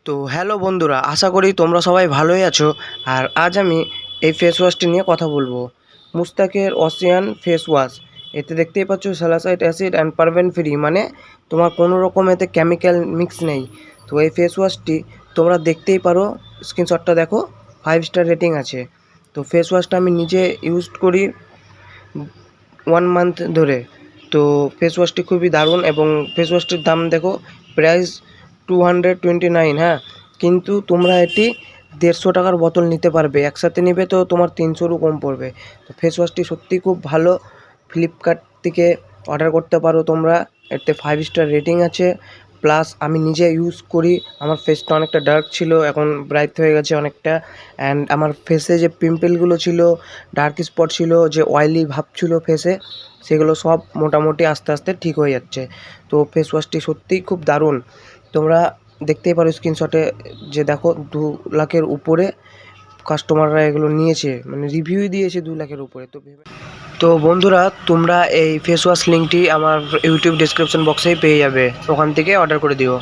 তো হ্যালো বন্ধুরা, আশা করি তোমরা সবাই ভালোই আছো। আর আজ আমি এই ফেস ওয়াশটি নিয়ে কথা বলবো। মুস্তাকের অসিয়ান ফেস ওয়াশ। এতে দেখতেই পাচ্ছ স্যালাসাইট অ্যাসিড অ্যান্ড পারবেন ফ্রি, মানে তোমার কোনো রকম এতে কেমিক্যাল মিক্স নেই। তো এই ফেস ওয়াশটি তোমরা দেখতেই পারো, স্ক্রিনশটটা দেখো, 5 স্টার রেটিং আছে। তো ফেস ওয়াশটা আমি নিজে ইউজ করি 1 মান্থ ধরে। তো ফেস ওয়াশটি খুবই দারুণ এবং ফেস ওয়াশটির দাম দেখো, প্রাইস 229। হ্যাঁ, কিন্তু তোমরা এটি 150 টাকার বোতল নিতে পারবে, একসাথে নিবে তো তোমার 300রও কম পড়বে। তো ফেস ওয়াশটি সত্যিই খুব ভালো। ফ্লিপকার্ট থেকে অর্ডার করতে পারো তোমরা। এতে 5 স্টার রেটিং আছে। প্লাস আমি নিজে ইউজ করি, আমার ফেসটা অনেকটা ডার্ক ছিল, এখন ব্রাইট হয়ে গেছে অনেকটা। অ্যান্ড আমার ফেসে যে পিম্পলগুলো ছিল, ডার্ক স্পট ছিল, যে অয়েলি ভাব ছিল ফেসে, সেগুলো সব মোটামুটি আস্তে আস্তে ঠিক হয়ে যাচ্ছে। তো ফেস ওয়াশটি সত্যিই খুব দারুণ। তোমরা দেখতেই পারো স্ক্রিনশটে, যে দেখো 2 লাখের উপরে কাস্টমাররা এগুলো নিয়েছে, মানে রিভিউই দিয়েছে 2 লাখের উপরে। তো বন্ধুরা, তোমরা এই ফেস ওয়াশ লিঙ্কটি আমার ইউটিউব ডিসক্রিপশন বক্সেই পেয়ে যাবে, ওখান থেকে অর্ডার করে দিও।